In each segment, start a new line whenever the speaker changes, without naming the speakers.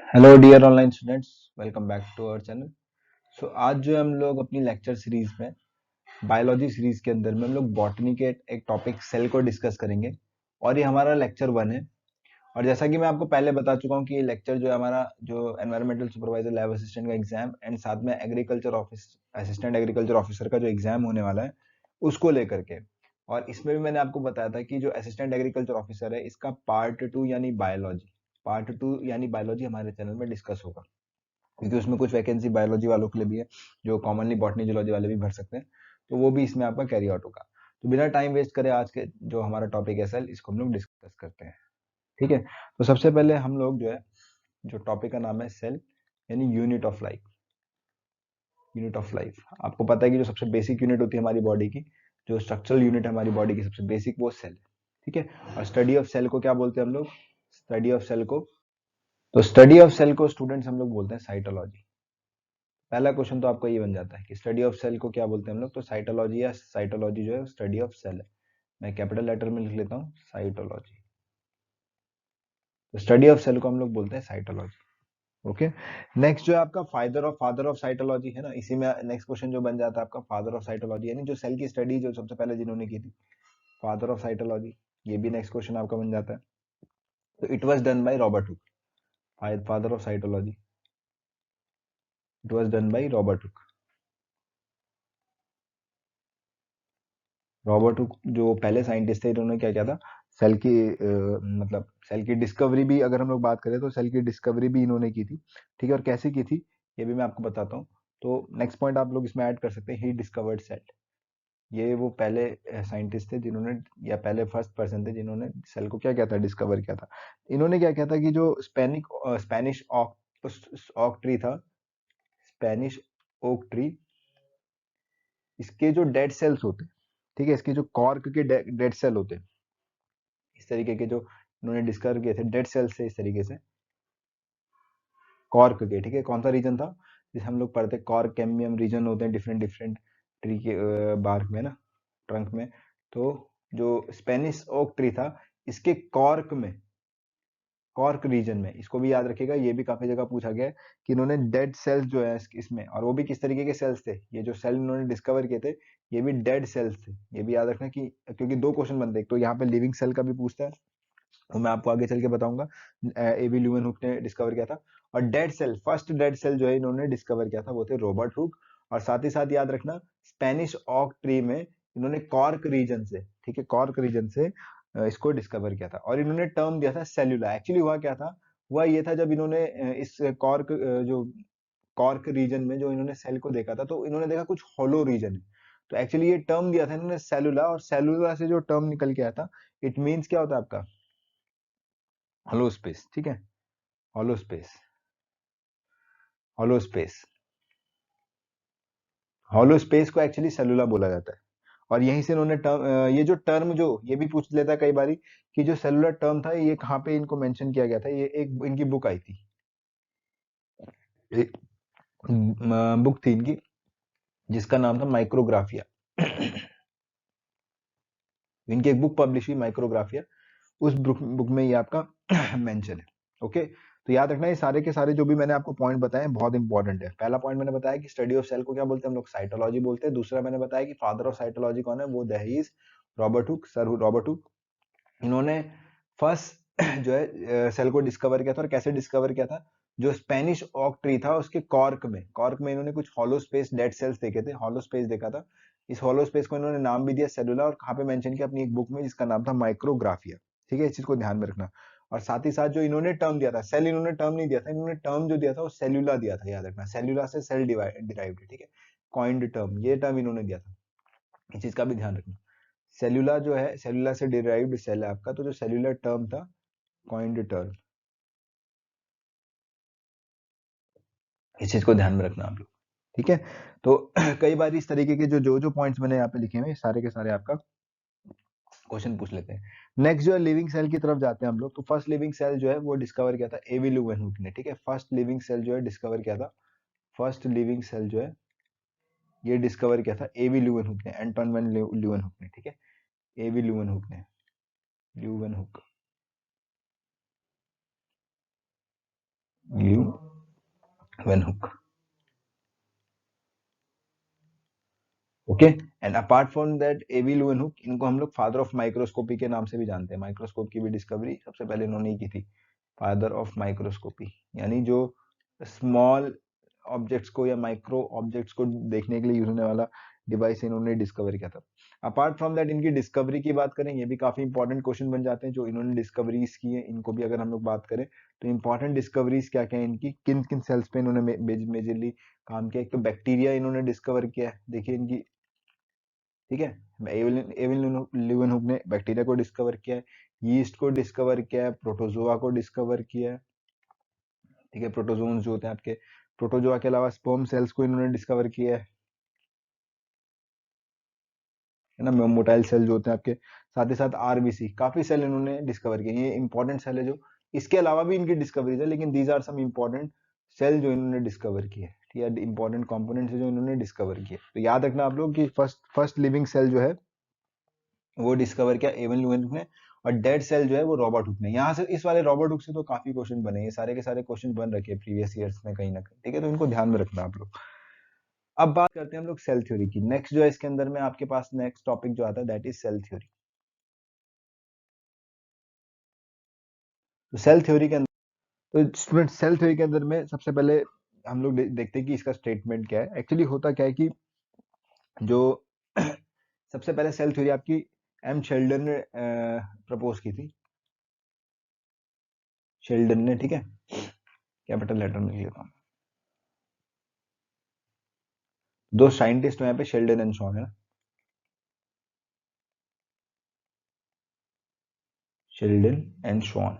Hello dear online students, welcome back to our channel. So आज जो हम लोग अपनी लेक्चर सीरीज में बायोलॉजी सीरीज के अंदर में हम लोग बॉटनी के एक टॉपिक सेल को डिस्कस करेंगे और ये हमारा लेक्चर 1 है। और जैसा कि मैं आपको पहले बता चुका हूँ कि ये लेक्चर जो है हमारा जो एनवायरमेंटल सुपरवाइजर लैब असिस्टेंट का एग्जाम एंड साथ में agriculture office assistant agriculture officer का जो एग्जाम होने वाला है उसको लेकर के। और इसमें भी मैंने आपको बताया था कि जो असिस्टेंट एग्रीकल्चर ऑफिसर है इसका पार्ट 2 यानी बायोलॉजी हमारे चैनल में डिस्कस होगा, क्योंकि उसमें कुछ वैकेंसी बायोलॉजी वालों के लिए भी है जो कॉमनली बॉटनी जूलॉजी वाले भी भर सकते हैं। तो वो भी इसमें आपका कैरी आउट होगा। तो बिना टाइम वेस्ट करे आज के जो हमारा टॉपिक है सेल, इसको हम लोग डिस्कस करते हैं। ठीक है, तो सबसे पहले हम लोग जो है, जो टॉपिक का नाम है सेल यानी यूनिट ऑफ लाइफ। आपको पता है कि जो सबसे बेसिक यूनिट होती है हमारी बॉडी की, जो स्ट्रक्चरल यूनिट है हमारी बॉडी की सबसे बेसिक, वो सेल। ठीक है, और स्टडी ऑफ सेल को क्या बोलते हैं हम लोग? स्टडी ऑफ सेल को तो स्टडी ऑफ सेल को स्टूडेंट्स हम लोग बोलते हैं साइटोलॉजी। पहला क्वेश्चन तो आपका ये बन जाता है कि स्टडी ऑफ सेल को क्या बोलते हैं हम लोग? तो साइटोलॉजी या साइटोलॉजी जो है स्टडी ऑफ सेल है। मैं कैपिटल लेटर में लिख लेता हूँ साइटोलॉजी। तो स्टडी ऑफ सेल को हम लोग बोलते हैं साइटोलॉजी। ओके, नेक्स्ट जो है आपका फादर ऑफ साइटोलॉजी है ना, इसी में नेक्स्ट क्वेश्चन जो बन जाता है आपका फादर ऑफ साइटोलॉजी, यानी जो सेल की स्टडी जो सबसे पहले जिन्होंने की थी, फादर ऑफ साइटोलॉजी। ये भी नेक्स्ट क्वेश्चन आपका बन जाता है। तो it was done by Robert Hooke. Father of cytology, it was done by Robert Hooke. Robert Hooke जो पहले साइंटिस्ट थे, इन्होंने क्या किया था, सेल की मतलब सेल की डिस्कवरी भी, अगर हम लोग बात करें तो सेल की डिस्कवरी भी इन्होंने की थी। ठीक है, और कैसे की थी ये भी मैं आपको बताता हूँ। तो नेक्स्ट पॉइंट आप लोग इसमें ऐड कर सकते हैं, ही डिस्कवर्ड सेल। ये वो पहले साइंटिस्ट थे जिन्होंने, या पहले फर्स्ट पर्सन थे जिन्होंने सेल को क्या किया था, डिस्कवर किया था। इन्होंने क्या किया था कि जो स्पेनिश ऑक ट्री था, स्पेनिश ओक ट्री, इसके जो डेड सेल्स होते, ठीक है, इसके जो कॉर्क के डेड सेल होते, इस तरीके के जो इन्होंने डिस्कवर किए थे डेड सेल्स से, इस तरीके से कॉर्क के। ठीक है, कौन सा रीजन था जिसे हम लोग पढ़ते, कॉर्क कैम्बियम रीजन होते हैं डिफरेंट डिफरेंट ट्री के बार्क में ना, ट्रंक में। तो जो स्पेनिश ओक ट्री था, इसके कॉर्क रीजन में, इसको भी याद रखिएगा, ये भी काफी जगह पूछा गया है कि इन्होंने डेड सेल्स जो है इसमें, और वो भी किस तरीके के सेल्स थे, ये जो सेल इन्होंने डिस्कवर किए थे ये भी डेड सेल्स थे। ये भी याद रखना कि, क्योंकि दो क्वेश्चन बनते हैं, एक तो यहाँ पे लिविंग सेल का भी पूछता है, वो मैं आपको आगे चल के बताऊंगा, एबी ल्यूवन हुक ने डिस्कवर किया था। और dead cell, first dead cell जो है इन्होंने डिस्कवर किया था वो थे रॉबर्ट हुक। और साथ ही साथ याद रखना, स्पेनिश ऑक ट्री में इन्होंने कॉर्क रीजन से, ठीक है, कॉर्क रीजन से इसको डिस्कवर किया था, और इन्होंने टर्म दिया था सेल्यूला। एक्चुअली हुआ क्या था, हुआ ये था, जब इन्होंने इस जो कॉर्क रीजन में जो इन्होंने सेल को देखा था, तो इन्होंने देखा कुछ हॉलो रीजन है। तो एक्चुअली ये टर्म दिया था इन्होंने सेलुला, और सेलुला से जो टर्म निकल के आया था, इट मीन्स क्या होता है आपका, हॉलो स्पेस। ठीक है, hollow space, hollow space, hollow space को एक्चुअली सेलुला बोला जाता है। और यहीं से इन्होंने टर्म, ये जो टर्म जो ये भी पूछ लेता है कई बारी कि जो सेलुलर टर्म था ये कहाँ पे इनको मेंशन किया गया था, ये एक इनकी बुक आई थी, एक बुक थी इनकी जिसका नाम था माइक्रोग्राफिया। इनकी एक बुक पब्लिश हुई माइक्रोग्राफिया, उस बुक में ये आपका मेंशन है। ओके, तो याद रखना ये सारे के सारे जो भी मैंने आपको पॉइंट बताए हैं बहुत इंपॉर्टेंट है। पहला पॉइंट मैंने बताया कि स्टडी ऑफ सेल को क्या बोलते हैं हम लोग, साइटोलॉजी बोलते हैं। दूसरा मैंने बताया कि फादर ऑफ साइटोलॉजी कौन है, वो दहीज Robert Hooke, sir Robert Hooke. इन्होंने फर्स्ट जो है सेल को डिस्कवर किया था, और कैसे डिस्कवर किया था, जो स्पेनिश ऑक ट्री था उसके कॉर्क में इन्होंने कुछ हॉलो स्पेस डेड सेल्स देखे थे, हॉलो स्पेस देखा था। इस हॉलो स्पेस को इन्होंने नाम भी दिया सेलुला, और कहाँ पे मेंशन किया, अपनी एक बुक में जिसका नाम था माइक्रोग्राफिया। ठीक है, इस चीज को ध्यान में रखना। और साथ ही साथ जो इन्होंने टर्म दिया था, सेल इन्होंने टर्म नहीं दिया था, इन्होंने टर्म जो दिया था वो सेलुला दिया था, याद रखना, सेलुला से सेल डिराइव्ड है। ठीक है, कॉइंड टर्म, ये टर्म इन्होंने दिया था, इस चीज का भी ध्यान रखना। सेलुला जो है, सेलुला से डिराइव्ड सेल है आपका, तो जो सेलुलर टर्म था, कॉइंड टर्म, इस चीज को ध्यान में रखना आप लोग। ठीक है, तो कई बार इस तरीके के जो जो जो पॉइंट्स मैंने यहाँ पे लिखे हुए सारे के सारे आपका क्वेश्चन पूछ लेते हैं। नेक्स्ट जो है लिविंग सेल की तरफ जाते हैं हम लोग। तो फर्स्ट लिविंग सेल जो है वो डिस्कवर किया था एवी ल्यूवेनहुक ने। ठीक है, फर्स्ट लिविंग सेल जो है डिस्कवर किया था, फर्स्ट लिविंग सेल जो है ये डिस्कवर किया था एवी ल्यूवेनहुक ने, एंटोन वेन ल्यूवेनहुक ने। ठीक है, एवी ल्यूवेनहुक ने, Leeuwenhoek, Leeuwenhoek. Okay, and apart from that A V Leeuwenhoek, इनको हम लोग फादर ऑफ माइक्रोस्कोपी के नाम से भी जानते हैं। माइक्रोस्कोप की भी डिस्कवरी सबसे पहले इन्होंने ही की थी, फादर ऑफ माइक्रोस्कोपी, यानी जो स्मॉल ऑब्जेक्ट्स को या माइक्रो ऑब्जेक्ट्स को देखने के लिए यूज होने वाला डिवाइस इन्होंने डिस्कवर किया था। अपार्ट फ्रॉम दैट इनकी डिस्कवरी की बात करें, ये भी काफी इंपॉर्टेंट क्वेश्चन बन जाते हैं, जो इन्होंने डिस्कवरीज की है इनको भी अगर हम लोग बात करें तो इंपॉर्टेंट डिस्कवरीज क्या क्या है इनकी, किन किन सेल्स पे इन्होंने मेजरली काम किया। एक तो बैक्टीरिया इन्होंने डिस्कवर किया है, देखिए इनकी, ठीक है, एविन ल्यूवेनहुक ने बैक्टीरिया को डिस्कवर किया है, यीस्ट को डिस्कवर किया है, प्रोटोजोआ को डिस्कवर किया है, ठीक है, प्रोटोजोन्स जो होते हैं आपके, प्रोटोजोआ के अलावा स्पर्म सेल्स को इन्होंने डिस्कवर किया है ना, मोटाइल सेल जो होते हैं आपके, साथ ही साथ आरबीसी, काफी सेल इन्होंने डिस्कवर किए, ये इंपॉर्टेंट सेल है जो, इसके अलावा भी इनकी डिस्कवरीज है, लेकिन these are some important cell जो इन्होंने डिस्कवर किए, ठीक है, इंपॉर्टेंट कंपोनेंट्स जो इन्होंने डिस्कवर किए। तो याद रखना आप लोग कि फर्स्ट फर्स्ट लिविंग सेल जो है वो डिस्कवर किया एवन लुएनहुक ने, और डेड सेल जो है वो रॉबर्ट हुक ने। यहाँ से इस वाले रॉबर्ट हुक से तो काफी क्वेश्चन बने, ये सारे के सारे क्वेश्चन बन रखे हैं प्रीवियस ईयर्स में कहीं ना कहीं, ठीक है, तो इनको ध्यान में रखना आप लोग। अब बात करते हैं हम लोग सेल थ्योरी की। नेक्स्ट जो है इसके अंदर में आपके पास नेक्स्ट टॉपिक जो आता है दैट इज सेल थ्योरी। तो सेल थ्योरी के अंदर, तो स्टूडेंट सेल थ्योरी के अंदर में सबसे पहले हम लोग देखते हैं कि इसका स्टेटमेंट क्या है। एक्चुअली होता क्या है कि जो सबसे पहले सेल थ्योरी आपकी एम शेल्डन ने प्रपोज की थी, शेल्डन ने, ठीक है, कैपिटल लेटर में लिख लेता हूँ। दो साइंटिस्ट हैं यहाँ पे, शेल्डन एंड शॉन, है ना, शेल्डन एंड शॉन।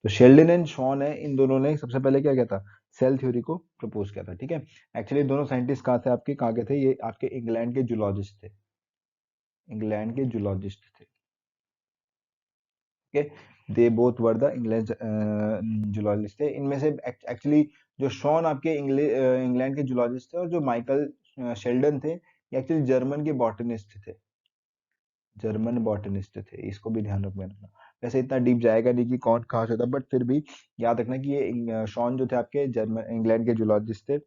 तो शेल्डन एंड शॉन है, इन दोनों ने सबसे पहले क्या किया था, सेल थ्योरी को प्रपोज किया था, ठीक है। एक्चुअली दोनों साइंटिस्ट कहाँ थे आपके, कहाँ के थे, ये आपके इंग्लैंड के जूलॉजिस्ट थे, इंग्लैंड के जूलॉजिस्ट थे, okay, they both were the England zoologist थे। इनमें से एक्चुअली जो शॉन आपके इंग्लैंड के जूलॉजिस्ट थे, और जो माइकल शेल्डन थे ये एक्चुअली जर्मन के बॉटनिस्ट थे, जर्मन बॉटनिस्ट थे, इसको भी ध्यान रखना। वैसे इतना डीप जाएगा नहीं कि कौन कहाँ से था, बट फिर भी याद रखना कि ये शॉन जो थे आपके जर्मन इंग्लैंड के जूलॉजिस्ट थे,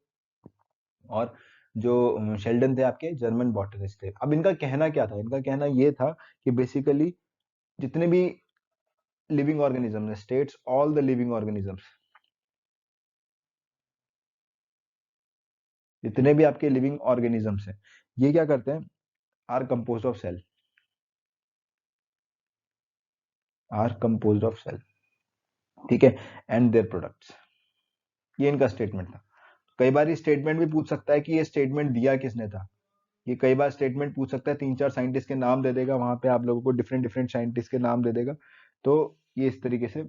और जो शेल्डन थे आपके जर्मन बॉटनिस्ट थे। अब इनका कहना क्या था, इनका कहना ये था कि बेसिकली जितने भी लिविंग ऑर्गेनिज्म है, states all the living organisms, जितने भी आपके लिविंग ऑर्गेनिजम्स हैं, ये क्या करते हैं, are compose of cell, are compose of cell, ठीक है, एंड देयर प्रोडक्ट्स। ये इनका स्टेटमेंट था। कई बार ये स्टेटमेंट भी पूछ सकता है कि ये स्टेटमेंट दिया किसने था, ये कई बार स्टेटमेंट पूछ सकता है, तीन चार साइंटिस्ट के नाम दे देगा, वहां पे आप लोगों को डिफरेंट डिफरेंट साइंटिस्ट के नाम दे देगा, तो ये इस तरीके से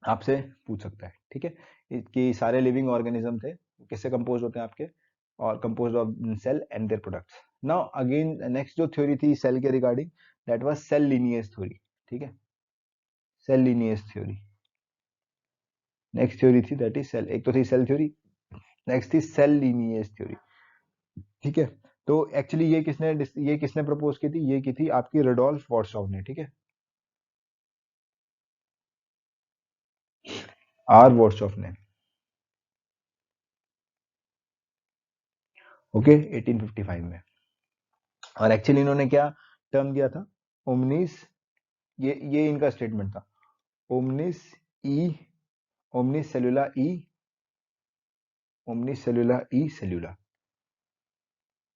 आपसे पूछ सकता है, ठीक है, कि सारे लिविंग ऑर्गेनिज्म थे किससे कंपोज होते हैं आपके, और compose of cell and their products. Now again next जो थ्योरी थी सेल के regarding, that was cell lineage theory, ठीक है, cell lineage theory. Next theory थी दैट इज सेल, एक तो थी सेल थ्योरी, नेक्स्ट थी सेल लीनिएज थ्योरी, ठीक है। तो एक्चुअली ये किसने प्रपोज की थी, ये की थी आपकी रडोल्फ वॉर्सॉव ने, ठीक है, आर वॉर्सॉव ने, ओके, 1855 में। और एक्चुअली इन्होंने क्या टर्म दिया था, ओमनिस, ये इनका स्टेटमेंट था, ओमनिस ई, ओमनिस सेलुला ई, ओमनिस सेलुला ई सेलुला,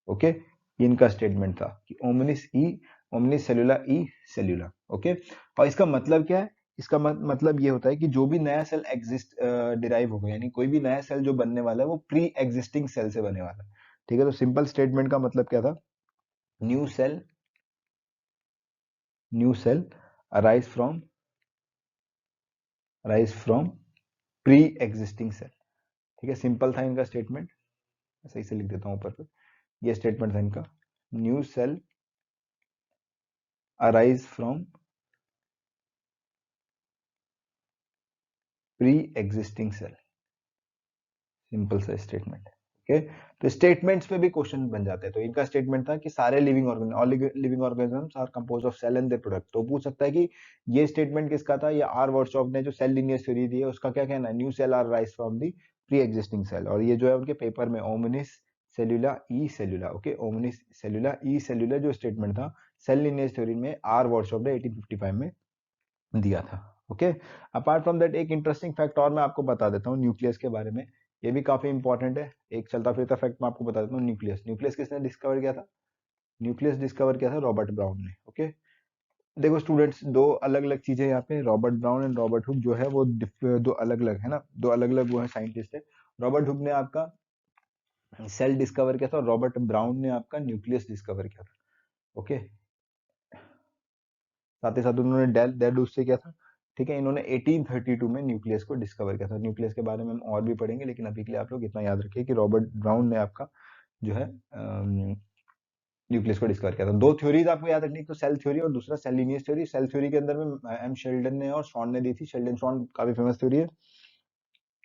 ओके, ये इनका स्टेटमेंट था कि ओमनिस ई, ओमनिस सेलुला ई सेलुला, ओके। और इसका मतलब क्या है, इसका मतलब ये होता है कि जो भी नया सेल एग्जिस्ट डिराइव होगा, यानी कोई भी नया सेल जो बनने वाला है वो प्री एग्जिस्टिंग सेल से बने वाला है, ठीक है। तो सिंपल स्टेटमेंट का मतलब क्या था, new cell, new cell arise from, arise from pre existing cell, ठीक है, सिंपल था इनका स्टेटमेंट, सही से लिख देता हूं ऊपर पे, ये स्टेटमेंट था इनका, new cell arise from pre existing cell, simple सा स्टेटमेंट, ओके। तो स्टेटमेंट्स पे भी क्वेश्चन बन जाते हैं। तो इनका स्टेटमेंट था कि सारे living organisms are compose of cell and their product. तो पूछ सकता है कि ये स्टेटमेंट किसका था? ये आर वर्ड्सवर्थ ने जो सेल लीनियर थ्योरी दी है उसका क्या कहना है? New cell are rise from the pre existing cell. और ये जो है उनके पेपर में ओमनिस सेल्यूला ई सेल्यूला, ओके, ओमनिस सेल्यूला ई सेल्यूला जो स्टेटमेंट था सेल लीनियर थ्योरी में आर वर्ड्सवर्थ ने 1855 में दिया था। ओके। अपार्ट फ्रॉम दैट एक इंटरेस्टिंग फैक्ट और मैं आपको बता देता हूँ न्यूक्लियस के बारे में, ये भी काफी इंपॉर्टेंट है। एक चलता फिरता फैक्ट मैं आपको बता देता हूँ। न्यूक्लियस न्यूक्लियस किसने डिस्कवर किया था? न्यूक्लियस डिस्कवर किया था रॉबर्ट ब्राउन ने। ओके। देखो स्टूडेंट्स, दो अलग अलग चीजें यहाँ पे, Robert brown and Robert Hooke जो है वो दो अलग अलग है ना, दो अलग अलग वो है साइंटिस्ट है। रॉबर्ट हुक ने आपका सेल डिस्कवर किया था और रॉबर्ट ब्राउन ने आपका न्यूक्लियस डिस्कवर किया था। ओके। साथ ही साथ उन्होंने डेडूस से किया था। ठीक है, इन्होंने 1832 में न्यूक्लियस को डिस्कवर किया था। न्यूक्लियस के बारे में हम और भी पढ़ेंगे, लेकिन अभी के लिए आप लोग इतना याद रखिए कि रॉबर्ट ब्राउन ने आपका जो है न्यूक्लियस को डिस्कवर किया था। दो थ्योरीज आपको याद रखनी, एक तो सेल थ्योरी और दूसरा cell lineage theory. Cell theory के अंदर में एम शेल्डन ने और शॉन ने दी थी। शेल्डन शॉन काफी फेमस थ्योरी है।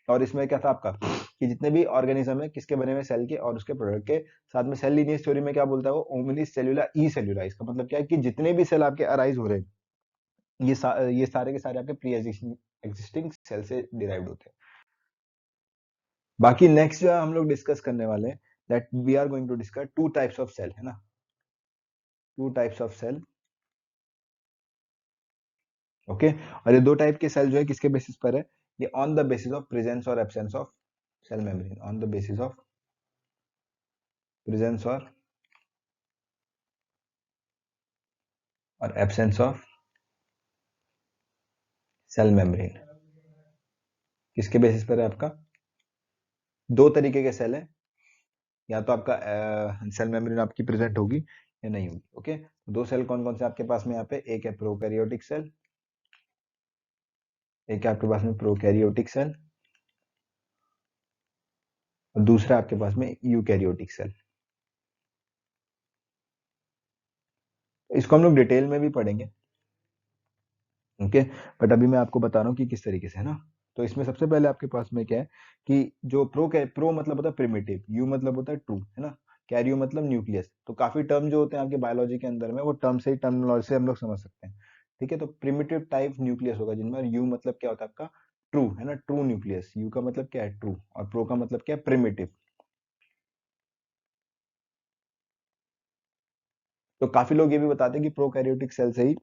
और इसमें क्या था आपका कि जितने भी ऑर्गेनिज्म है किसके बने हुए? सेल के और उसके प्रोडक्ट के। साथ में सेल लीनियस थ्योरी में क्या बोलता है वो? ओमनी सेल्यूला ई सेल्यूला। इसका मतलब क्या है कि जितने भी सेल आपके अराइज हो रहे हैं ये सारे के सारे आपके प्री एग्जिस्टिंग सेल से डिराइव्ड होते हैं। बाकी नेक्स्ट जो हम लोग डिस्कस करने वाले हैं, that we are going to discuss two types of cell, है ना, two types of cell. Okay. और ये दो टाइप के सेल जो है किसके बेसिस पर है? ये on the basis of presence और absence of cell membrane, on the basis of presence और एब्सेंस ऑफ सेल मेम्ब्रेन। किसके बेसिस पर है आपका? दो तरीके के सेल है, या तो आपका सेल मेम्ब्रेन आपकी प्रेजेंट होगी या नहीं होगी। ओके। दो सेल कौन कौन से आपके पास में यहाँ पे? एक है प्रोकैरियोटिक सेल, एक है आपके पास में प्रोकैरियोटिक सेल, और दूसरा आपके पास में यूकैरियोटिक सेल। इसको हम लोग डिटेल में भी पढ़ेंगे। ओके। बट अभी मैं आपको बता रहा हूँ कि किस तरीके से, है ना। तो इसमें सबसे पहले आपके पास में क्या है कि जो प्रो मतलब होता है प्रिमिटिव, यू मतलब होता है ट्रू, है ना, कैरियो मतलब न्यूक्लियस। तो काफी टर्म जो होते हैं आपके बायोलॉजी के अंदर में वो टर्म से ही टर्मिनोलॉजी से हम लोग समझ सकते हैं। ठीक है। तो प्रिमिटिव टाइप न्यूक्लियस होगा जिनमें यू मतलब क्या होता है आपका? ट्रू, है ना, ट्रू न्यूक्लियस। यू का मतलब क्या है? ट्रू। और प्रो का मतलब क्या है? प्रिमिटिव। तो काफी लोग ये भी बताते हैं कि प्रोकैरियोटिक सेल से ही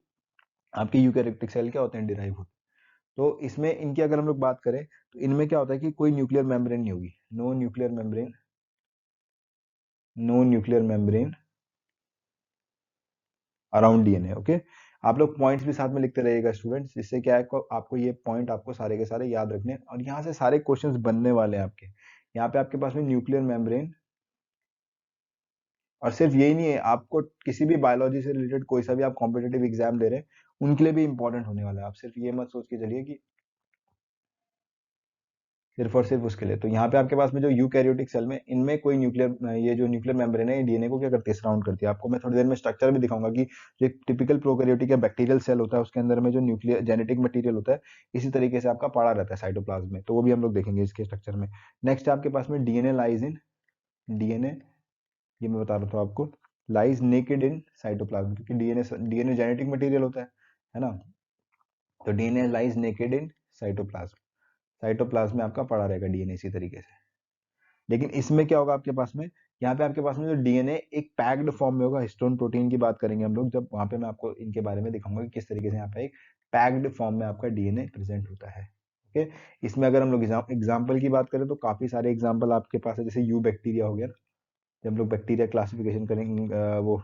आपके यूकैरियोटिक सेल क्या होते हैं? डिराइव होते हैं। तो इसमें इनकी अगर हम लोग बात करें तो इनमें क्या होता है कि कोई न्यूक्लियर मेम्ब्रेन नहीं होगी। No nuclear membrane, no nuclear membrane around DNA. Okay. आप लोग पॉइंट्स भी साथ में लिखते रहिएगा स्टूडेंट्स, जिससे क्या है आपको ये पॉइंट आपको सारे के सारे याद रखने हैं। और यहाँ से सारे क्वेश्चंस बनने वाले हैं आपके। यहाँ पे आपके पास में न्यूक्लियर मेम्ब्रेन, और सिर्फ यही नहीं है, आपको किसी भी बायोलॉजी से रिलेटेड कोई सा भी आप कॉम्पिटेटिव एग्जाम दे रहे हैं उनके लिए भी इंपॉर्टेंट होने वाला है। आप सिर्फ ये मत सोच के चलिए कि सिर्फ और सिर्फ उसके लिए। तो यहाँ पे आपके पास में जो यूकैरियोटिक सेल में इनमें कोई न्यूक्लियर, ये जो न्यूक्लियर मेम्ब्रेन है डीएनए को क्या करती है? सराउंड करती है। आपको मैं थोड़ी देर में स्ट्रक्चर भी दिखाऊंगा कि जो एक टिपिकल प्रोकैरियोटिक या बैक्टीरियल सेल होता है उसके अंदर में जो न्यूक्लियर जेनेटिक मटेरियल होता है इसी तरीके से आपका पड़ा रहता है साइटोप्लाज्म में। तो वो भी हम लोग देखेंगे इसके स्ट्रक्चर में। नेक्स्ट आपके पास में डीएनए लाइज इन डीएनए, ये मैं बता रहा था आपको, लाइज नेकेड इन साइटोप्लाज्म, क्योंकि डीएनए डीएनए जेनेटिक मटेरियल होता है ना। तो DNA lies naked in cytoplasm, cytoplasm में आपका पड़ा रहेगा डीएनए इसी तरीके से। लेकिन इसमें क्या होगा आपके पास में? यहाँ पे आपके पास में जो डीएनए एक पैक्ड फॉर्म में होगा। हिस्टोन प्रोटीन की बात करेंगे हम लोग जब, वहां पे मैं आपको इनके बारे में दिखाऊंगा कि किस तरीके से यहाँ पे एक पैक्ड फॉर्म में आपका डीएनए प्रेजेंट होता है। ओके। इसमें अगर हम लोग एग्जाम्पल की बात करें तो काफी सारे एग्जाम्पल आपके पास है, जैसे यू बैक्टीरिया हो गया ना। जब हम लोग बैक्टीरिया क्लासिफिकेशन करेंगे, वो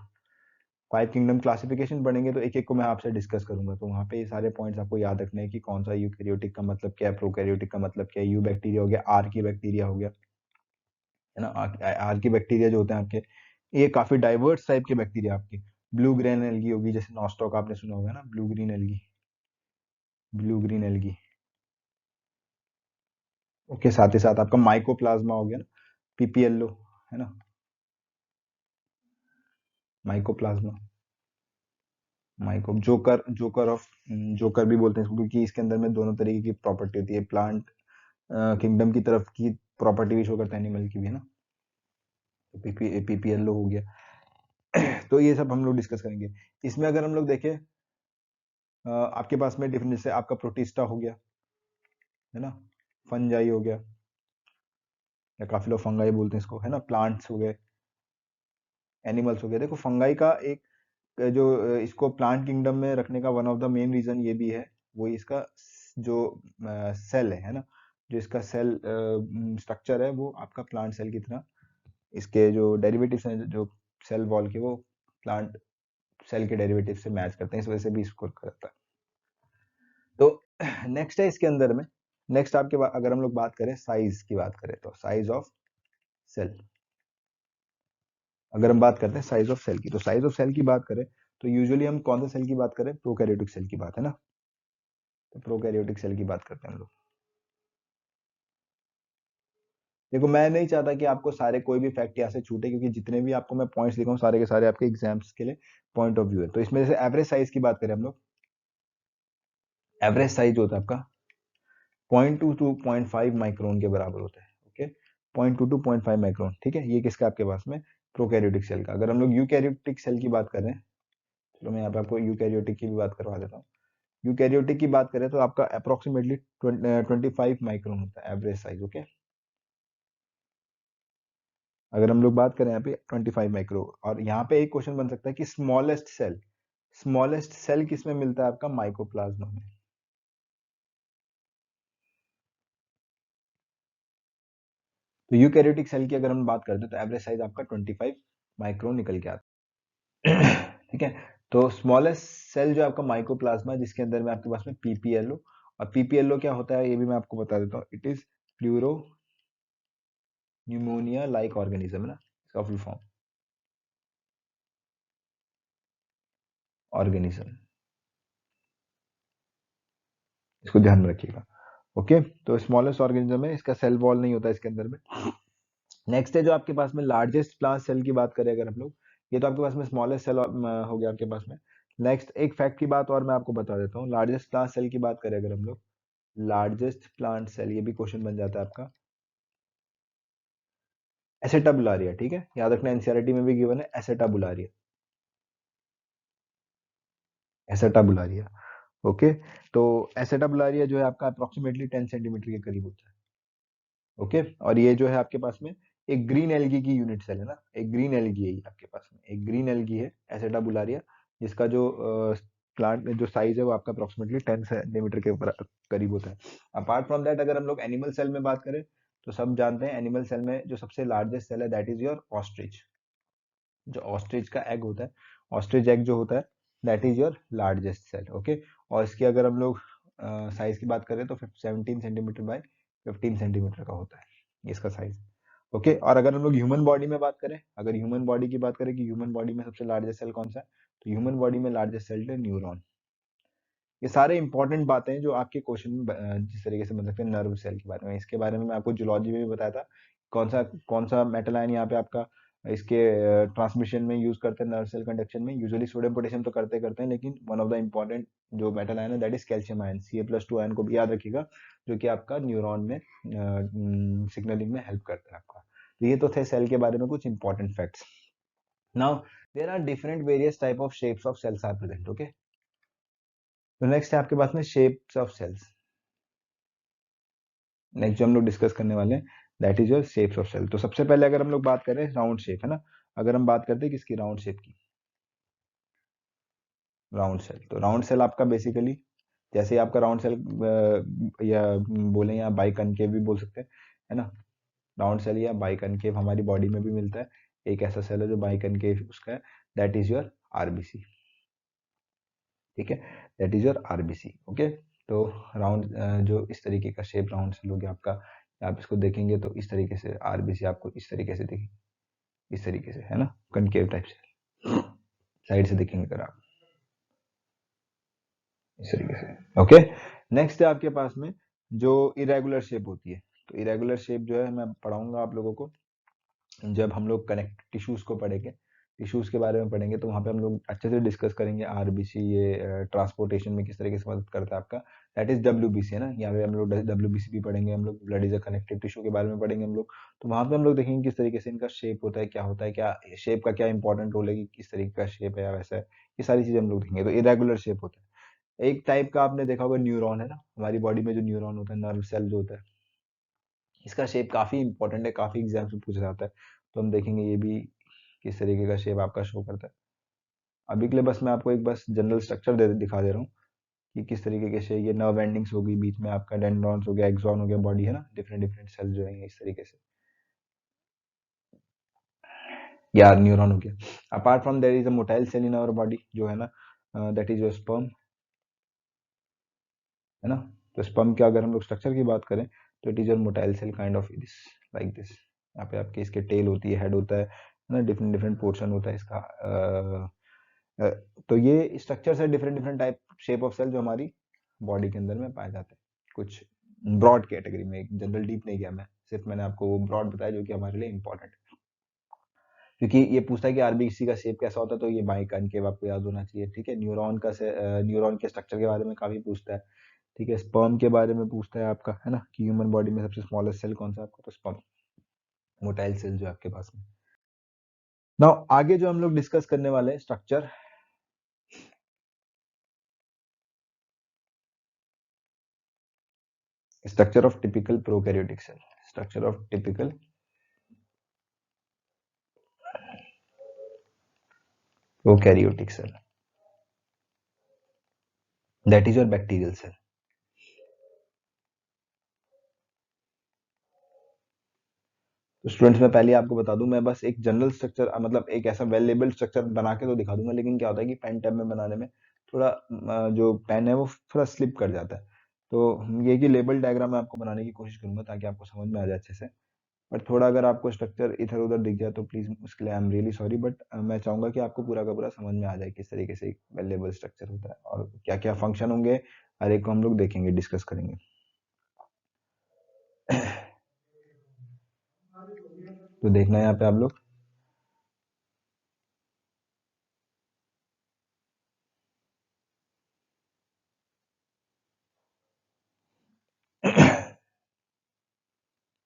5 किंगडम क्लासिफिकेशन पढ़ेंगे तो एक एक को मैं आपसे डिस्कस करूंगा। तो वहाँ पे ये सारे पॉइंट्स आपको याद रखने हैं कि कौन सा यूकैरियोटिक का मतलब क्या है, प्रोकैरियोटिक का मतलब क्या है। यू बैक्टीरिया हो गया, आर की बैक्टीरिया हो गया, है ना। आर की बैक्टीरिया जो होते हैं आपके, ये काफी डाइवर्स टाइप के बैक्टीरिया आपके। ब्लू ग्रीन एल्गी होगी, जैसे नॉस्टॉक आपने सुना होगा ना, blue green algae, blue green algae. Okay. साथ ही साथ आपका माइकोप्लाज्मा हो गया ना, पीपीएलओ, है ना, mycoplasma, myco joker, joker of, joker भी बोलते हैं इसको, क्योंकि इसके अंदर में दोनों तरीके की प्रॉपर्टी होती है। प्लांट किंगडम की तरफ की प्रॉपर्टी भी शो करता है, एनिमल की भी, है ना। पीपीएलओ हो गया। तो ये सब हम लोग डिस्कस करेंगे। इसमें अगर हम लोग देखें, आपके पास में डिफरेंट, जैसे आपका प्रोटिस्टा हो गया, है ना, फंजाई हो गया, या काफी लोग फंगाई बोलते हैं इसको, है ना, प्लांट्स हो गए, एनिमल्स हो गए। देखो फंगाई का एक जो इसको प्लांट किंगडम में रखने का one of the main reason ये भी है, वो इसका जो सेल है ना, जो इसका सेल स्ट्रक्चर है वो आपका प्लांट सेल की तरह, इसके जो डेरिवेटिव्स हैं जो सेल वॉल के, वो प्लांट सेल के डेरिवेटिव से मैच करते हैं, इस वजह से भी इसको करता है। तो नेक्स्ट है इसके अंदर में, नेक्स्ट आपके अगर हम लोग बात करें साइज की, बात करें तो साइज ऑफ सेल, अगर हम बात करते हैं साइज ऑफ सेल की, तो साइज ऑफ सेल की बात करें तो यूजुअली हम कौन सा सेल की बात करें, प्रोकैरियोटिक सेल की बात, है ना, तो प्रोकैरियोटिक सेल की बात करते हैं हम लोग। देखो मैं नहीं चाहता कि आपको सारे कोई भी फैक्ट यहाँ से छूटे, क्योंकि जितने भी आपको मैं पॉइंट्स लिखा हूँ सारे के सारे आपके एग्जाम्स के लिए पॉइंट ऑफ व्यू है। तो इसमें जैसे एवरेज साइज की बात करें हम लोग, एवरेज साइज होता है आपका 0.2 टू 0.5 माइक्रोन के बराबर होता है। ओके, 0.2 टू 0.5 माइक्रोन, ठीक है, ये किसका आपके पास में, प्रोकैरियोटिक सेल का। अगर हम लोग यूकैरियोटिक सेल की बात कर रहे हैं, चलो मैं यहाँ पे आपको यूकैरियोटिक की भी बात करवा देता हूँ। यूकैरियोटिक की बात करें तो आपका अप्रोक्सीमेटली 25 माइक्रोन होता है एवरेज साइज। ओके, अगर हम लोग बात करें यहाँ पे 25 माइक्रो, और यहाँ पे एक क्वेश्चन बन सकता है कि स्मॉलेस्ट सेल किस में मिलता है, आपका माइकोप्लाज्मा में। तो यूकैरियोटिक सेल की अगर हम बात करते हैं तो एवरेज साइज आपका 25 माइक्रोन निकल के आता है। ठीक है, तो स्मॉलेस्ट सेल जो आपका माइकोप्लाज्मा, जिसके अंदर में आपके पास में पीपीएलओ, और पीपीएलओ क्या होता है ये भी मैं आपको बता देता हूँ, it is pleuro pneumonia like organism, है ना, इसका फुल फॉर्म ऑर्गेनिज्म, इसको ध्यान में रखिएगा। ओके, तो स्मॉलेस्ट ऑर्गेनिज्म है, इसका सेल वॉल नहीं होता इसके अंदर में। नेक्स्ट है जो आपके पास में लार्जेस्ट प्लांट सेल की बात करें अगर हम लोग, ये तो आपके पास में स्मॉलेस्ट सेल हो गया आपके पास में। नेक्स्ट एक फैक्ट की बात और मैं आपको बता देता हूँ, लार्जेस्ट प्लांट सेल की बात करें अगर हम लोग, लार्जेस्ट प्लांट सेल, ये भी क्वेश्चन बन जाता है आपका, एसेटाबुलारिया। ठीक है, याद रखना एनसीईआरटी में भी गिवन है एसेटाबुलारिया, एसेटाबुलारिया। ओके, तो एसेटाबुलारिया जो है आपका अप्रोक्सीमेटली 10 सेंटीमीटर के करीब होता है। ओके, और ये जो है आपके पास में एक ग्रीन एल्गी की यूनिट सेल है ना, एक ग्रीन एल्गी है ये आपके पास में, एक ग्रीन एल्गी है एसेटाबुलारिया, जिसका जो प्लांट जो साइज है वो आपका अप्रोक्सीमेटली 10 सेंटीमीटर के करीब होता है। अपार्ट फ्रॉम दैट अगर हम लोग एनिमल सेल में बात करें तो सब जानते हैं एनिमल सेल में जो सबसे लार्जेस्ट सेल है दैट इज योर ऑस्ट्रिच, जो ऑस्ट्रिच का एग होता है, ऑस्ट्रिच एग जो होता है that is your largest cell. Okay, और इसकी अगर हम लोग साइज की बात करें तो 17 सेंटीमीटर बाय 15 सेंटीमीटर का होता है इसका साइज। ओके, और अगर हम लोग ह्यूमन बॉडी में बात करें, अगर ह्यूमन बॉडी की बात करें कि ह्यूमन बॉडी में सबसे लार्जेस्ट सेल कौन सा है, तो ह्यूमन बॉडी में लार्जेस्ट सेल है न्यूरॉन। ये सारे इंपॉर्टेंट बातें हैं जो आपके क्वेश्चन में जिस तरीके से बन सकते हैं। नर्व सेल के बारे में, इसके बारे में मैं आपको जूलॉजी में भी बताया था, कौन सा मेटल आयन यहाँ पे आपका इसके ट्रांसमिशन में यूज करते हैं, नर्व सेल कंडक्शन में यूजुअली सोडियम पोटेशियम तो करते हैं, लेकिन वन ऑफ द इंपॉर्टेंट जो मेटल आयन है that is calcium ion, Ca+2 ion को भी याद रखिएगा, जो कि आपका न्यूरॉन में सिग्नलिंग में हेल्प करता है आपका। तो ये तो थे सेल के बारे में कुछ important facts. Now there are different various type of shapes of cells are present. Okay, तो नेक्स्ट है आपके पास में शेप्स ऑफ सेल्स, नेक्स्ट जो हम लोग डिस्कस करने वाले हैं that is your shapes of cell. तो सबसे पहले अगर हम लोग बात करें राउंड शेप, है ना, अगर हम बात करते हैं किसकी, राउंड शेप की, राउंड सेल। तो राउंड सेल आपका बेसिकली जैसे ही आपका राउंड सेल या बोले या बाई कनकेव भी बोल सकते हैं, है ना, राउंड सेल या बाई कनकेव हमारी बॉडी में भी मिलता है, एक ऐसा सेल है जो बाई कनकेव उसका है, दैट इज योर आरबीसी। ठीक है, that is your RBC. Okay, तो राउंड जो इस तरीके का शेप राउंड सेल हो गया आपका, आप इसको देखेंगे तो इस तरीके से आरबीसी आपको इस तरीके से दिखेगी, इस तरीके से, है ना, कनकेव टाइप से, साइड से देखेंगे अगर आप इस तरीके से। ओके, नेक्स्ट है आपके पास में जो इरेगुलर शेप होती है। तो इरेगुलर शेप जो है मैं पढ़ाऊंगा आप लोगों को जब हम लोग कनेक्ट टिश्यूज को पढ़ेंगे, टिश्यूज के बारे में पढ़ेंगे तो वहाँ पे हम लोग अच्छे से डिस्कस करेंगे आरबीसी ये ट्रांसपोर्टेशन में किस तरीके से मदद करता है आपका, दैट इज डब्ल्यूबीसी है ना, यहाँ पे हम लोग डब्ल्यूबीसी भी पढ़ेंगे, हम लोग blood is a connective tissue के बारे में पढ़ेंगे हम लोग। तो वहाँ पे हम लोग देखेंगे किस तरीके से इनका शेप होता है, क्या होता है, क्या शेप का क्या इंपॉर्टेंट रोल है कि किस तरीके का शेप है या वैसा है, ये सारी चीजें हम लोग देखेंगे। तो इरेगुलर शेप होता है एक टाइप का, आपने देखा होगा न्यूरॉन है ना, हमारी बॉडी में जो न्यूरॉन होता है, नर्व सेल जो होता है, इसका शेप काफी इंपॉर्टेंट है, काफी एग्जाम्स में पूछा जाता है। तो हम देखेंगे ये भी किस तरीके का शेप आपका शो करता है। अभी के लिए बस मैं आपको एक बस जनरल स्ट्रक्चर दिखा दे रहा हूँ कि किस तरीके के से ये नर्व एंडिंग्स होगी, बीच में आपका डेंड्रॉन्स हो गया, एक्सॉन हो गया, बॉडी है ना, डिफरेंट डिफरेंट सेल जो है इस तरीके से, या न्यूरॉन हो गया। Apart from there is a motile cell in our body जो है ना, दैट इज योर स्पर्म, है ना। तो स्पर्म के अगर हम लोग स्ट्रक्चर की बात करें तो it is your motile cell kind of this, like this. यहाँ पे आपके इसके टेल होती है, हेड होता है ना, डिफरेंट डिफरेंट पोर्शन होता है इसका। अ, तो ये स्ट्रक्चर है different different type shape of cell जो हमारी बॉडी के अंदर में पाए जाते हैं, कुछ ब्रॉड कैटेगरी में, एक जनरल डीप नहीं गया मैं, सिर्फ मैंने आपको वो ब्रॉड बताया जो कि हमारे लिए इंपॉर्टेंट है। क्योंकि ये पूछता है कि आरबीसी का शेप कैसा होता है, तो ये बाई कनकेव आपको याद होना चाहिए, ठीक है। न्यूरॉन का न्यूरॉन के स्ट्रक्चर के बारे में काफी पूछता है, ठीक है। स्पर्म के बारे में पूछता है आपका, है ना, कि ह्यूमन बॉडी में सबसे स्मॉलेस्ट सेल कौन सा है आपका, तो स्पर्म, मोटाइल सेल जो है आपके पास में। नाउ आगे जो हम लोग डिस्कस करने वाले हैं structure, structure of typical prokaryotic cell, structure of typical prokaryotic cell, that is your bacterial cell. तो स्टूडेंट्स मैं पहले आपको बता दूं, मैं बस एक जनरल स्ट्रक्चर मतलब एक ऐसा वेल लेबल्ड स्ट्रक्चर बना के तो दिखा दूंगा, लेकिन क्या होता है कि पेन टैब में बनाने में थोड़ा जो पेन है वो थोड़ा स्लिप कर जाता है। तो ये कि लेबल डायग्राम मैं आपको बनाने की कोशिश करूंगा ताकि आपको समझ में आ जाए अच्छे से। बट थोड़ा अगर आपको स्ट्रक्चर इधर उधर दिख जाए तो प्लीज उसके लिए I am really sorry, but मैं चाहूंगा कि आपको पूरा का पूरा समझ में आ जाए किस तरीके से एक वेल लेबल स्ट्रक्चर होता है और क्या क्या फंक्शन होंगे, हर एक को हम लोग देखेंगे, डिस्कस करेंगे। तो देखना है यहाँ पे आप लोग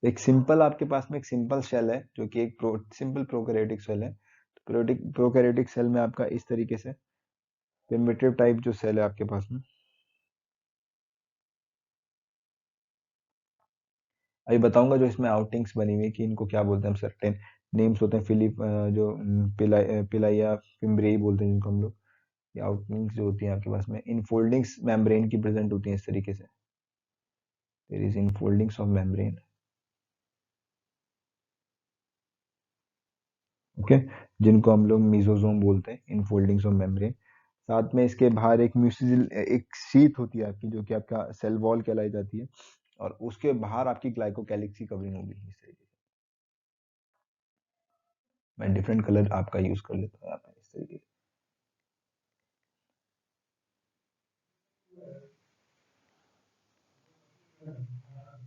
एक सिंपल आपके पास में एक सिंपल सेल है जो कि एक सिंपल प्रोकैरियोटिक सेल है। तो प्रोकैरियोटिक सेल में आपका इस तरीके से प्रिमिटिव टाइप जो सेल है आपके पास में, अभी बताऊंगा जो इसमें आउटिंग्स बनी हुई है कि इनको क्या बोलते हैं, हम सर्टेन नेम्स होते हैं, फिलिप जो पिलाइया फिम्ब्रेई बोलते हैं जिनको हम लोग। ये आउटिंग्स जो होती हैं आपके पास में इनफोल्डिंग्स मेम्ब्रेन की प्रेजेंट होती हैं इस तरीके से, there is infoldings of membrane, okay, जिनको हम लोग मीजोजोम बोलते हैं, इनफोल्डिंग्स ऑफ मेम्ब्रेन। साथ में इसके बाहर एक म्यूसिल एक शीथ होती है आपकी जो कि आपका सेल वॉल कहलाई जाती है, और उसके बाहर आपकी ग्लाइकोकैलिक्स की कवरिंग होगी इस तरीके से। मैं डिफरेंट कलर आपका यूज कर लेता हूँ यहाँ पे इस तरीके से।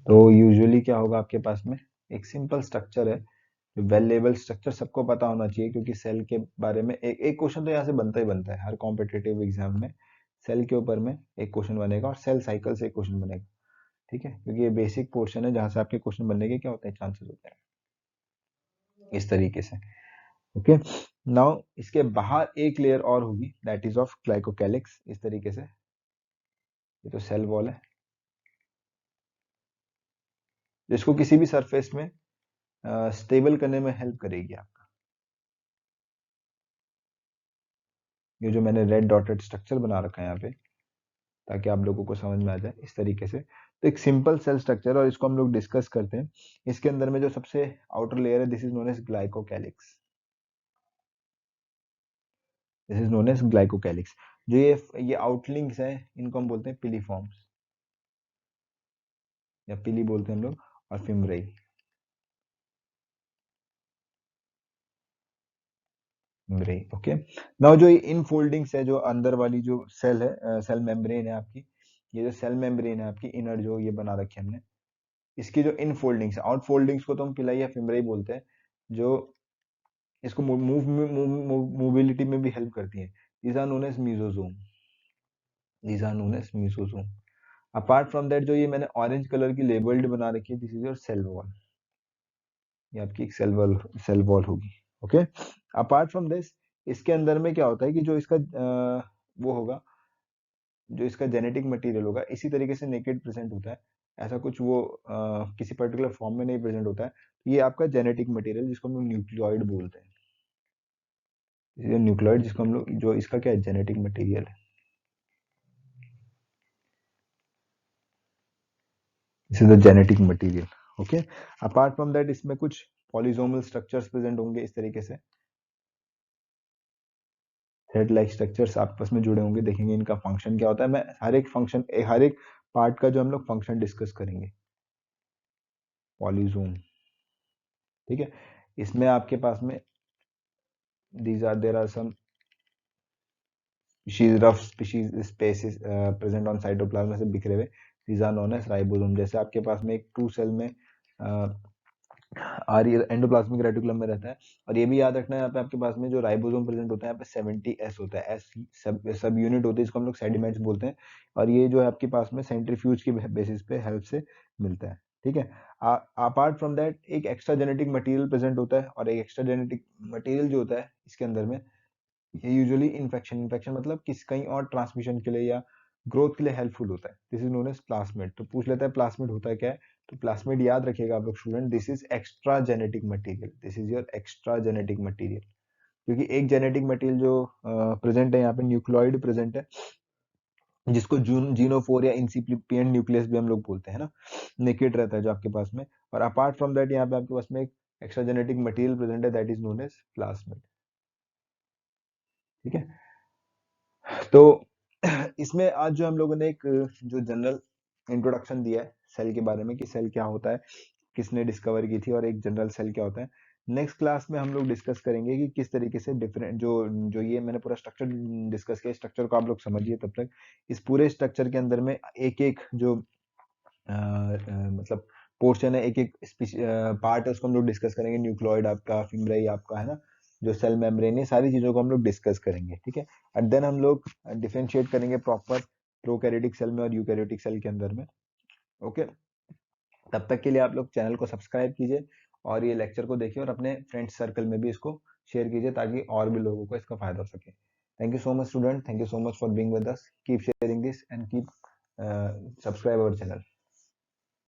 तो यूजुअली क्या होगा आपके पास में, एक सिंपल स्ट्रक्चर है, वेल लेवल स्ट्रक्चर सबको पता होना चाहिए, क्योंकि सेल के बारे में एक एक क्वेश्चन तो यहाँ से बनता ही बनता है हर कॉम्पिटेटिव एग्जाम में। सेल के ऊपर में एक क्वेश्चन बनेगा और सेल साइकिल से एक क्वेश्चन बनेगा, ठीक है, क्योंकि ये बेसिक पोर्शन है जहां से आपके क्वेश्चन बनने के क्या होते हैं चांसेस होते हैं इस तरीके से, ओके। नाउ इसके बाहर एक लेयर और होगी दैट इज ऑफ ग्लाइकोकैलिक्स इस तरीके से, ये तो सेल वॉल है जिसको किसी भी सरफेस में स्टेबल करने में हेल्प करेगी आपका। ये जो मैंने रेड डॉटेड स्ट्रक्चर बना रखा है यहाँ पे ताकि आप लोगों को समझ में आ जाए इस तरीके से, तो एक सिंपल सेल स्ट्रक्चर और इसको हम लोग डिस्कस करते हैं। इसके अंदर में जो सबसे आउटर लेयर है this is known as glycocalyx, this is known as glycocalyx. जो ये आउटलिंक्स है इनको हम बोलते हैं पिलीफॉर्म्स या पिली बोलते हैं हम लोग, और फिम्ब्रेई, फिम्ब्रेई, ओके। नाउ जो इन फोल्डिंग्स है जो अंदर वाली जो सेल है, सेल मेम्ब्रेन है आपकी, ये जो सेल मेम्ब्रेन है आपकी इनर जो ये बना रखी है हमने, इसकी जो इन फोल्डिंग्स आउट फोल्डिंग्स को तो हम पिलाई या फिम्ब्रेई बोलते हैं, जो इसको मोबिलिटी में भी हेल्प करती हैं। these are known as mesosome, these are known as mesosome। Apart from that, जो ये मैंने ऑरेंज कलर की लेबल्ड बना रखी है, this is your cell wall, ये आपकी एक सेल वॉल होगी। ओके, अपार्ट फ्रॉम दिस, इसके अंदर में क्या होता है कि जो इसका वो होगा, जो इसका जेनेटिक मटेरियल होगा, इसी तरीके से नेकेड प्रेजेंट होता है, ऐसा कुछ वो किसी पर्टिकुलर फॉर्म में नहीं प्रेजेंट होता है। ये आपका जेनेटिक मटेरियल, जिसको हम लोग न्यूक्लियोइड बोलते हैं, ये न्यूक्लियोइड जिसको हम लोग, जो इसका क्या है, जेनेटिक मटेरियल है, this is the genetic material. Okay, apart from that, इसमें कुछ पॉलीसोमल स्ट्रक्चर्स प्रेजेंट होंगे इस तरीके से, थ्रेड लाइक स्ट्रक्चर्स आपस में जुड़े होंगे, देखेंगे इनका फंक्शन क्या होता है। मैं हर एक फंक्शन, हर एक पार्ट का जो हम लोग फंक्शन डिस्कस करेंगे। पॉलीजोम, ठीक है, इसमें आपके पास में there are some species, rough species species present on cytoplasm से बिखरे हुए, these are known as ribosome. जैसे आपके पास में एक टू सेल में आर एंडोप्लाज्मिक रेटिकुलम में रहता है, और ये भी याद रखना है, यहाँ पे आपके पास में जो राइबोसोम प्रेजेंट होता है, यहाँ पे 70S होता है, एस सब यूनिट होते हैं, इसको हम लोग सेडिमेंट्स बोलते हैं, और ये जो है आपके पास में सेंट्रीफ्यूज की बेसिस पे हेल्प से मिलता है। ठीक है, अपार्ट फ्रॉम दैट, एक एक्स्ट्रा जेनेटिक मटेरियल प्रेजेंट होता है, और एक एक्स्ट्रा जेनेटिक मटेरियल जो होता है इसके अंदर में, ये यूजुअली इन्फेक्शन मतलब किस कहीं और ट्रांसमिशन के लिए या ग्रोथ के लिए हेल्पफुल होता है, this is known as plasmid. तो पूछ लेता है प्लास्मिड होता है क्या है, तो प्लास्मिड याद रखिएगा आप लोग student, this is extra genetic material, this is your extra genetic material. क्योंकि एक जेनेटिक मटेरियल जो प्रेजेंट है यहाँ पे, न्यूक्लियोइड प्रेजेंट है, जिसको जीनोफोर या इंसिपिएंट न्यूक्लियस भी हम लोग बोलते हैं ना, नेकेड रहता है जो आपके पास में। और अपार्ट फ्रॉम दैट, यहाँ पे आपके पास में एक एक्स्ट्रा जेनेटिक मटेरियल प्रेजेंट है, that is known as plasmid. ठीक है, तो इसमें आज जो हम लोगों ने एक जो जनरल इंट्रोडक्शन दिया है सेल के बारे में, कि सेल क्या होता है, किसने डिस्कवर की थी, और एक जनरल सेल क्या होता है। नेक्स्ट क्लास में हम लोग डिस्कस करेंगे कि किस तरीके से डिफरेंट जो जो ये मैंने पूरा स्ट्रक्चर डिस्कस किया, स्ट्रक्चर को आप लोग समझिए तब तक। इस पूरे स्ट्रक्चर के अंदर में एक एक जो मतलब पोर्शन है, एक एक पार्ट है, उसको हम लोग डिस्कस करेंगे। न्यूक्लियोइड आपका, फिम्ब्राई आपका, है ना, जो सेल मेम्ब्रेन, ये सारी चीजों को हम लोग डिस्कस करेंगे। ठीक है, एंड देन हम लोग डिफरेंशिएट करेंगे प्रॉपर प्रोकैरियोटिक सेल में और यूकैरियोटिक सेल के अंदर में। ओके, तब तक के लिए आप लोग चैनल को सब्सक्राइब कीजिए, और ये लेक्चर को देखिए, और अपने फ्रेंड्स सर्कल में भी इसको शेयर कीजिए, ताकि और भी लोगों को इसका फायदा हो सके। Thank you so much student, thank you so much for being with us, keep sharing this and keep subscribe our channel.